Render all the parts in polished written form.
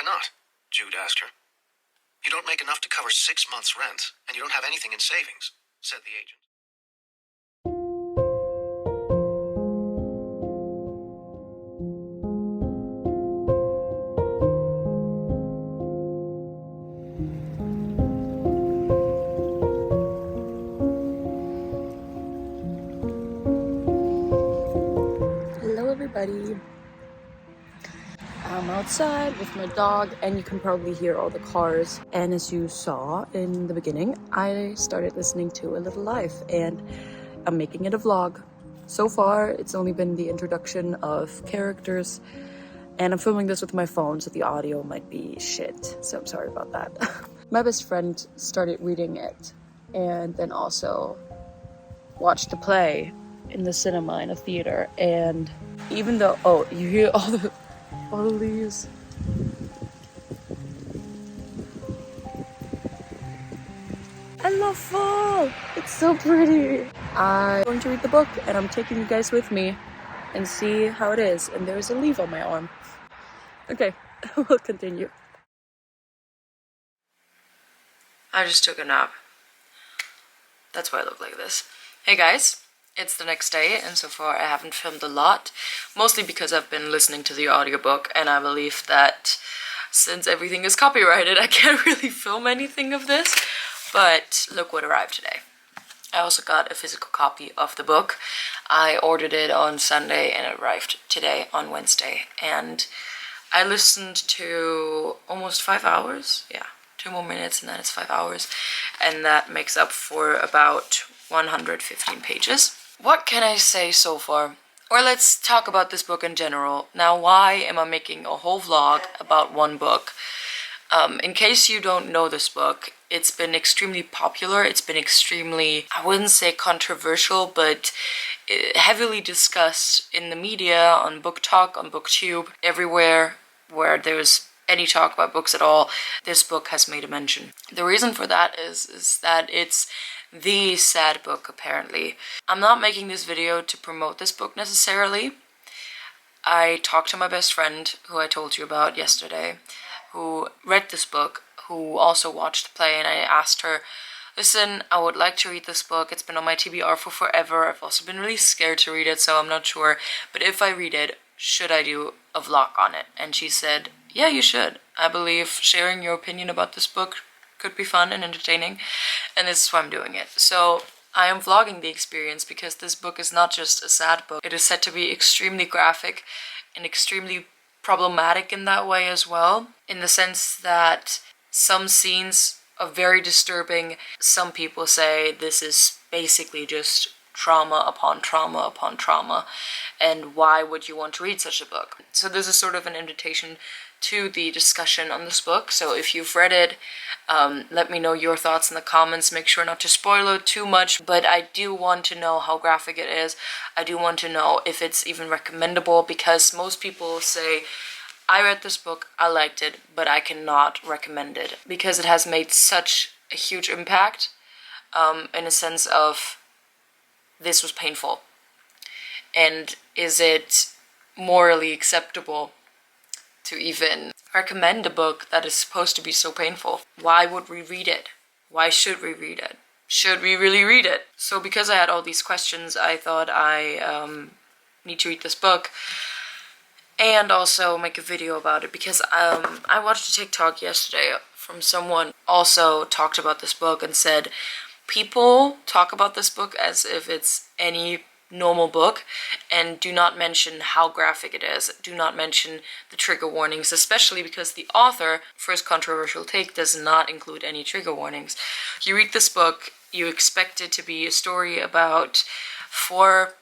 not? Jude asked her. You don't make enough to cover 6 months' rent, and you don't have anything in savings, said the agent. Hello everybody. I'm outside with my dog and you can probably hear all the cars, and as you saw in the beginning, I started listening to A Little Life and I'm making it a vlog. So far it's only been the introduction of characters and I'm filming this with my phone, so the audio might be shit, so I'm sorry about that. My best friend started reading it and then also watched the play in the cinema in a theater, and even though, oh, you hear all the leaves. I love fall! It's so pretty! I'm going to read the book and I'm taking you guys with me and see how it is, and there's a leaf on my arm. Okay, we'll continue. I just took a nap. That's why I look like this. Hey guys, it's the next day and so far I haven't filmed a lot, mostly because I've been listening to the audiobook and I believe that since everything is copyrighted I can't really film anything of this, but look what arrived today. I also got a physical copy of the book. I ordered it on Sunday and it arrived today on Wednesday, and I listened to almost 5 hours. Yeah, 2 more minutes and then it's 5 hours, and that makes up for about 115 pages. What can I say so far? Or let's talk about this book in general. Now, why am I making a whole vlog about one book? In case you don't know this book, it's been extremely popular. It's been extremely, I wouldn't say controversial, but heavily discussed in the media, on Book Talk, on BookTube, everywhere where there's any talk about books at all, this book has made a mention. The reason for that is that it's the sad book, apparently. I'm not making this video to promote this book necessarily. I talked to my best friend, who I told you about yesterday, who read this book, who also watched the play, and I asked her, listen, I would like to read this book. It's been on my TBR for forever. I've also been really scared to read it, so I'm not sure. But if I read it, should I do a vlog on it? And she said, yeah, you should. I believe sharing your opinion about this book could be fun and entertaining, and this is why I'm doing it. So I am vlogging the experience because this book is not just a sad book. It is said to be extremely graphic and extremely problematic in that way as well, in the sense that some scenes are very disturbing. Some people say this is basically just trauma upon trauma upon trauma, and why would you want to read such a book? So this is sort of an invitation to the discussion on this book. So if you've read it, let me know your thoughts in the comments. Make sure not to spoil it too much, but I do want to know how graphic it is. I do want to know if it's even recommendable, because most people say, I read this book, I liked it, but I cannot recommend it because it has made such a huge impact, in a sense of this was painful. And is it morally acceptable to even recommend a book that is supposed to be so painful? Why would we read it? Why should we read it? Should we really read it? So because I had all these questions, I thought I need to read this book and also make a video about it, because I watched a TikTok yesterday from someone also talked about this book and said people talk about this book as if it's any normal book and do not mention how graphic it is, do not mention the trigger warnings, especially because the author, for his controversial take, does not include any trigger warnings. You read this book, you expect it to be a story about 4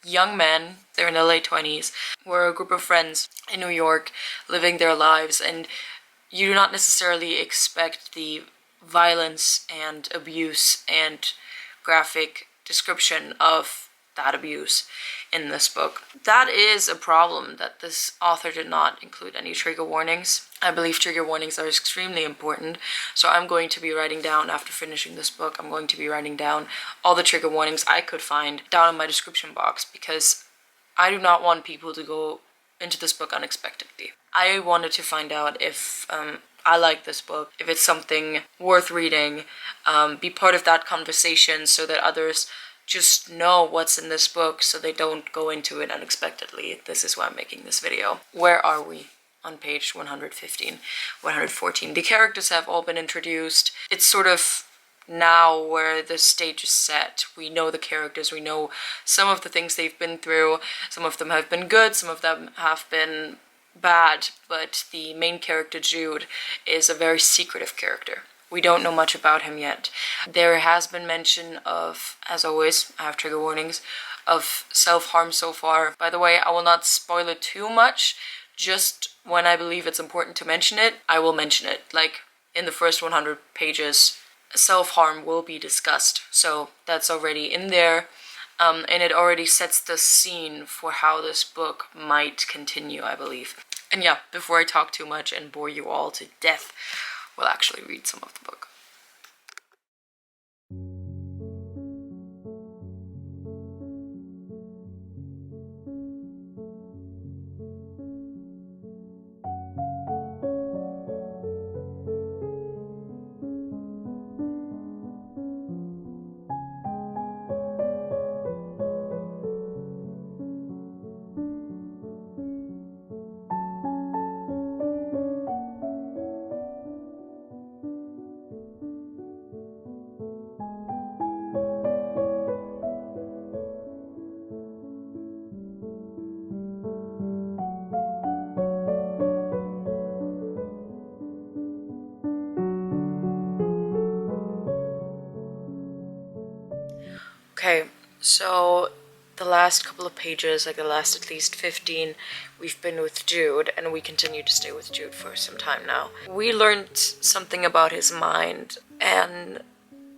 young men, they're in their late 20s, who are a group of friends in New York living their lives, and you do not necessarily expect the violence and abuse and graphic description of that abuse in this book. That is a problem, that this author did not include any trigger warnings. I believe trigger warnings are extremely important, so I'm going to be writing down, after finishing this book, I'm going to be writing down all the trigger warnings I could find down in my description box, because I do not want people to go into this book unexpectedly. I wanted to find out if I like this book, if it's something worth reading, be part of that conversation so that others just know what's in this book so they don't go into it unexpectedly. This is why I'm making this video. Where are we? On page 115, 114. The characters have all been introduced. It's sort of now where the stage is set. We know the characters, we know some of the things they've been through. Some of them have been good, some of them have been bad, but the main character, Jude, is a very secretive character. We don't know much about him yet. There has been mention of, as always, I have trigger warnings, of self-harm so far. By the way, I will not spoil it too much. Just when I believe it's important to mention it, I will mention it. Like, in the first 100 pages, self-harm will be discussed. So that's already in there. And it already sets the scene for how this book might continue, I believe. And yeah, before I talk too much and bore you all to death, we'll actually read some of the book. Okay, so the last couple of pages, like the last at least 15, we've been with Jude, and we continue to stay with Jude for some time now. We learned something about his mind, and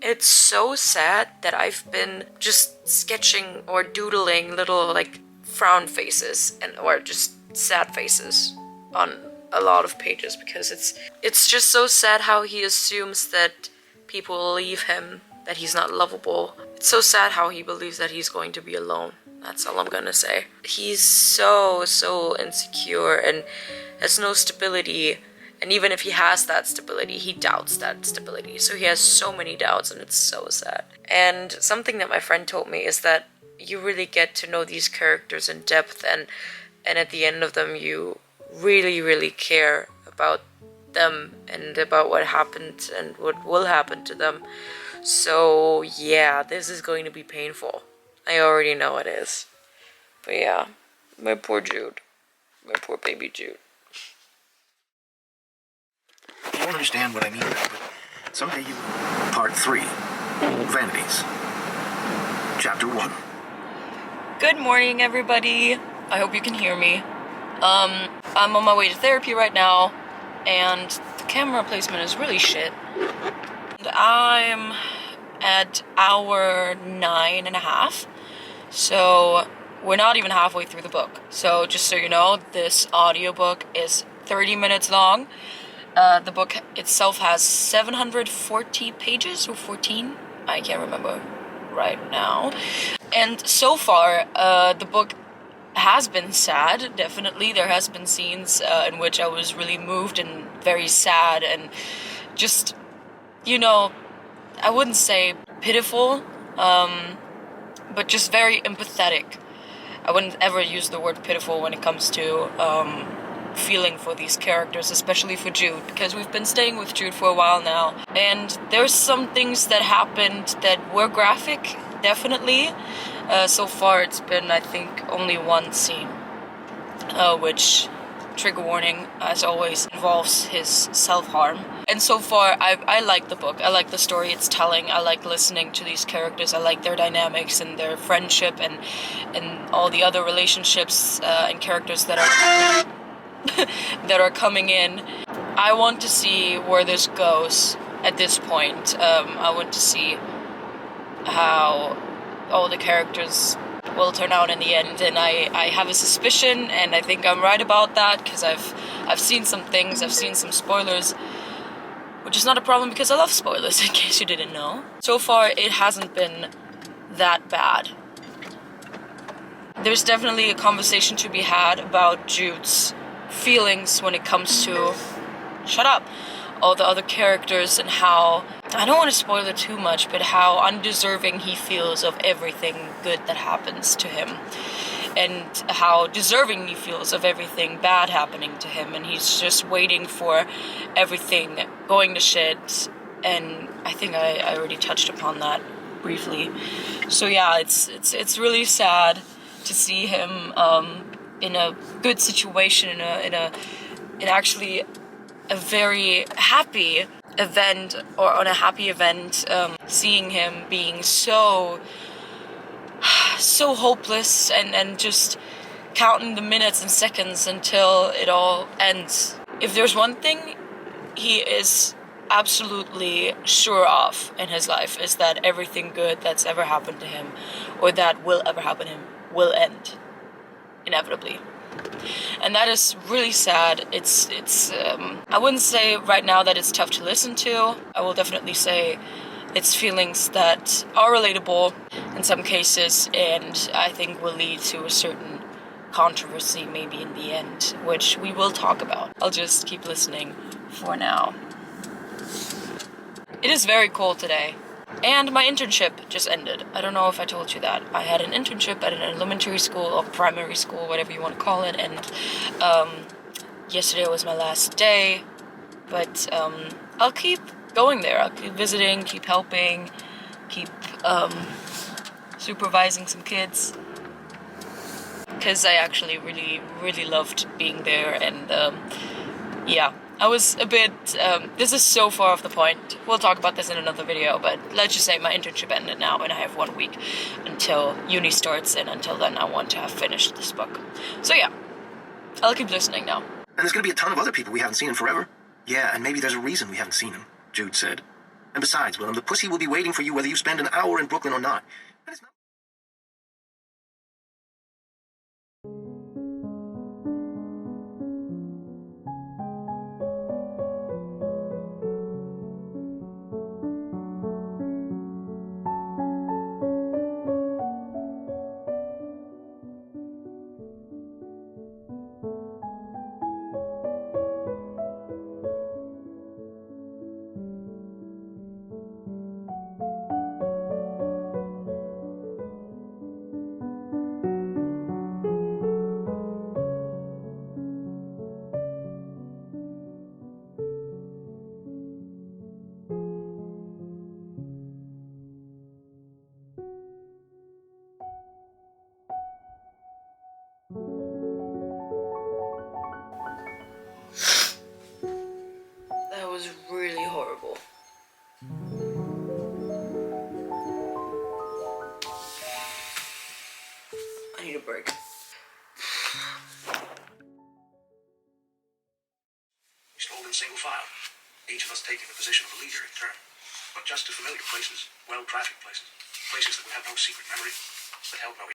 it's so sad that I've been just sketching or doodling little, like, frown faces or just sad faces on a lot of pages, because it's just so sad how he assumes that people will leave him, that he's not lovable. It's so sad how he believes that he's going to be alone. That's all I'm gonna say. He's so insecure and has no stability. And even if he has that stability, he doubts that stability. So he has so many doubts, and it's so sad. And something that my friend told me is that you really get to know these characters in depth, and at the end of them you really care about them and about what happened and what will happen to them. So yeah, this is going to be painful. I already know it is. But yeah, my poor Jude. My poor baby Jude. You won't understand what I mean now, but someday you will. Part 3. Vanities. Chapter 1. Good morning, everybody. I hope you can hear me. I'm on my way to therapy right now, and the camera placement is really shit. And I'm at hour 9.5, so we're not even halfway through the book. So just so you know, this audiobook is 30 minutes long. The book itself has 740 pages, or 14? I can't remember right now. And so far, the book has been sad, definitely. There has been scenes in which I was really moved and very sad and just, you know, I wouldn't say pitiful, but just very empathetic. I wouldn't ever use the word pitiful when it comes to feeling for these characters, especially for Jude, because we've been staying with Jude for a while now, and there's some things that happened that were graphic, definitely. So far it's been, I think, only one scene, which, trigger warning, as always, involves his self-harm. And so far, I like the book. I like the story it's telling. I like listening to these characters. I like their dynamics and their friendship and all the other relationships and characters that are that are coming in. I want to see where this goes at this point. I want to see how all the characters will turn out in the end, and I have a suspicion, and I think I'm right about that, because I've seen some things, I've seen some spoilers, which is not a problem because I love spoilers, in case you didn't know. So far, it hasn't been that bad. there's definitely a conversation to be had about Jude's feelings when it comes to, shut up, all the other characters, and how, I don't want to spoil it too much, but how undeserving he feels of everything good that happens to him, and how deserving he feels of everything bad happening to him, and he's just waiting for everything going to shit. And I think I already touched upon that briefly. So yeah, it's really sad to see him in a good situation, in actually a very happy event, or on a happy event, seeing him being so hopeless, and just counting the minutes and seconds until it all ends. If there's one thing he is absolutely sure of in his life, is that everything good that's ever happened to him, or that will ever happen to him, will end inevitably. And that is really sad. It's I wouldn't say right now that it's tough to listen to. I will definitely say it's feelings that are relatable in some cases, and I think will lead to a certain controversy maybe in the end, which we will talk about. I'll just keep listening for now. It is very cold today. And my internship just ended. I don't know if I told you that. I had an internship at an elementary school, or primary school, whatever you want to call it, and yesterday was my last day. But I'll keep going there. I'll keep visiting, keep helping, keep supervising some kids. Because I actually really, really loved being there, and yeah. I was a bit, this is so far off the point. We'll talk about this in another video, but let's just say my internship ended now, and I have 1 week until uni starts, and until then I want to have finished this book. So yeah, I'll keep listening now. And there's going to be a ton of other people we haven't seen in forever. Yeah, and maybe there's a reason we haven't seen him, Jude said. And besides, Willem, the pussy will be waiting for you whether you spend an hour in Brooklyn or not. And it's not... That was really horrible. I need a break. We strolled in single file, each of us taking the position of a leader in turn. But just to familiar places, well-trafficked places, places that would have no secret memory, that held no...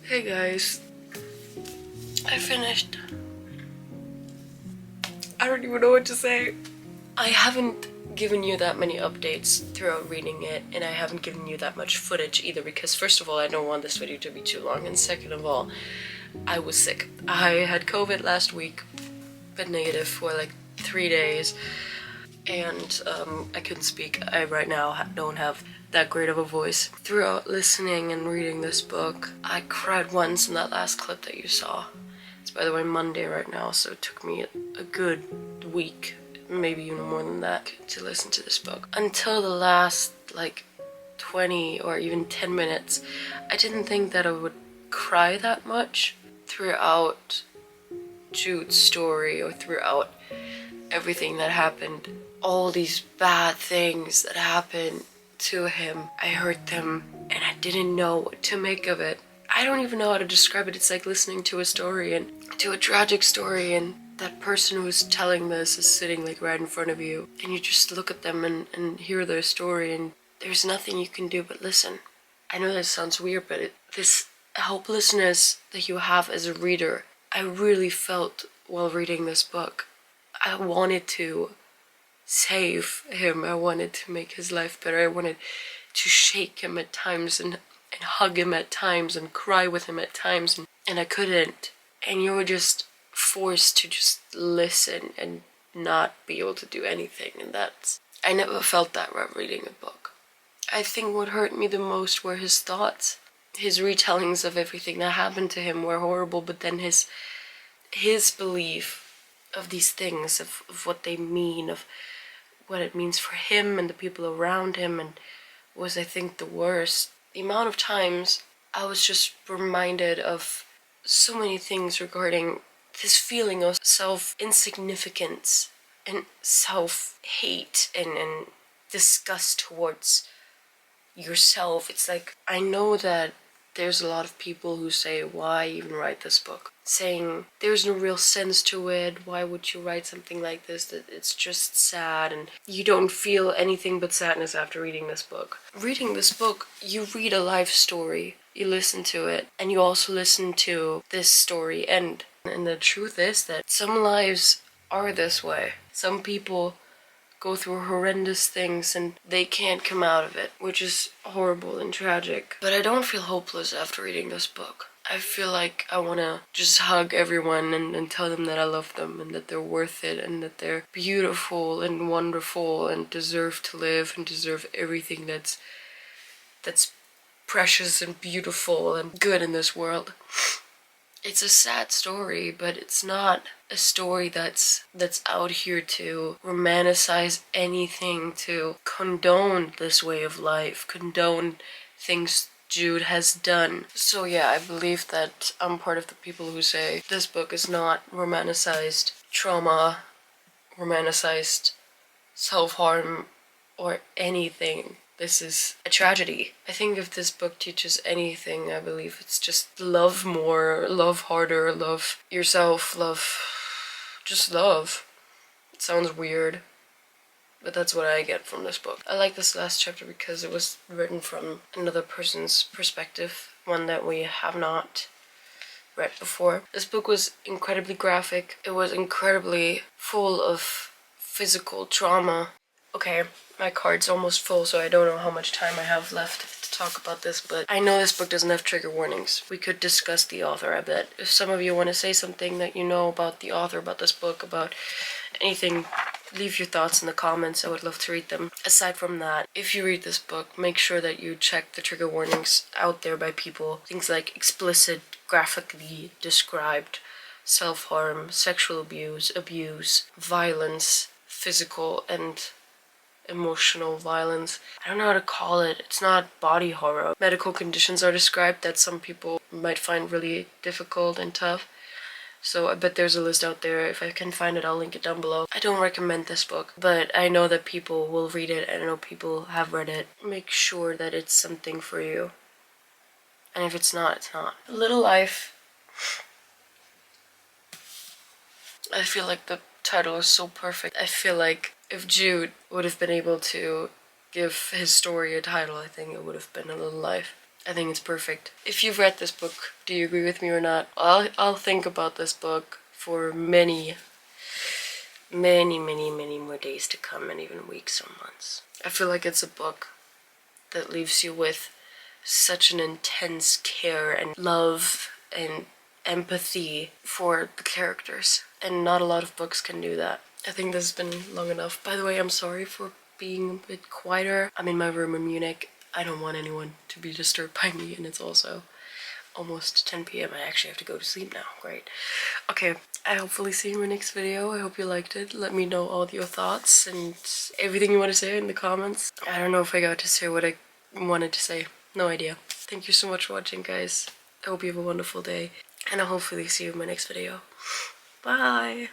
Hey guys, I finished. I don't even know what to say. I haven't given you that many updates throughout reading it, and I haven't given you that much footage either, because first of all, I don't want this video to be too long, and second of all, I was sick. I had COVID last week, but negative for like 3 days, and I couldn't speak. I right now don't have that great of a voice. Throughout listening and reading this book, I cried once in that last clip that you saw. It's, by the way, Monday right now, so it took me a good week, maybe even more than that, to listen to this book. Until the last, like, 20 or even 10 minutes, I didn't think that I would cry that much throughout Jude's story or throughout everything that happened. All these bad things that happened to him, I heard them and I didn't know what to make of it. I don't even know how to describe it. It's like listening to a story, and to a tragic story, and that person who's telling this is sitting like right in front of you, and you just look at them and hear their story, and there's nothing you can do but listen. I know that sounds weird, but this helplessness that you have as a reader, I really felt while reading this book. I wanted to save him. I wanted to make his life better. I wanted to shake him at times and hug him at times and cry with him at times, and I couldn't. And you were just forced to just listen and not be able to do anything, and I never felt that while reading a book. I think what hurt me the most were his thoughts. His retellings of everything that happened to him were horrible, but then his belief of these things, of what they mean, of what it means for him and the people around him, and was, I think, the worst. The amount of times I was just reminded of so many things regarding this feeling of self-insignificance and self-hate and disgust towards yourself. It's like, I know that there's a lot of people who say, why even write this book? Saying, there's no real sense to it, why would you write something like this, that it's just sad, and you don't feel anything but sadness after reading this book. Reading this book, you read a life story, you listen to it, and you also listen to this story end. And the truth is that some lives are this way. Some people go through horrendous things and they can't come out of it, which is horrible and tragic. But I don't feel hopeless after reading this book. I feel like I want to just hug everyone and tell them that I love them and that they're worth it and that they're beautiful and wonderful and deserve to live and deserve everything that's precious and beautiful and good in this world. It's a sad story, but it's not a story that's out here to romanticize anything, to condone this way of life, condone things Jude has done. So yeah, I believe that I'm part of the people who say this book is not romanticized trauma, romanticized self-harm, or anything. This is a tragedy. I think if this book teaches anything, I believe it's just love more, love harder, love yourself, just love. It sounds weird, but that's what I get from this book. I like this last chapter because it was written from another person's perspective, one that we have not read before. This book was incredibly graphic. It was incredibly full of physical trauma. Okay, my card's almost full, so I don't know how much time I have left to talk about this, but I know this book doesn't have trigger warnings. We could discuss the author, I bet. If some of you want to say something that you know about the author, about this book, about anything, leave your thoughts in the comments. I would love to read them. Aside from that, if you read this book, make sure that you check the trigger warnings out there by people. Things like explicit, graphically described self-harm, sexual abuse, violence, physical and emotional violence. I don't know how to call it. It's not body horror. Medical conditions are described that some people might find really difficult and tough. So I bet there's a list out there. If I can find it, I'll link it down below. I don't recommend this book, but I know that people will read it, and I know people have read it. Make sure that it's something for you. And if it's not, it's not. A Little Life. I feel like the title is so perfect. I feel like if Jude would have been able to give his story a title, I think it would have been A Little Life. I think it's perfect. If you've read this book, do you agree with me or not? I'll think about this book for many many, many, many more days to come, and even weeks or months. I feel like it's a book that leaves you with such an intense care and love and empathy for the characters, and not a lot of books can do that. I think this has been long enough. By the way, I'm sorry for being a bit quieter. I'm in my room in Munich. I don't want anyone to be disturbed by me, and it's also almost 10 p.m. I actually have to go to sleep now. Great. Okay, I hopefully see you in my next video. I hope you liked it. Let me know all your thoughts and everything you want to say in the comments. I don't know if I got to say what I wanted to say. No idea. Thank you so much for watching, guys. I hope you have a wonderful day, and I'll hopefully see you in my next video. Bye!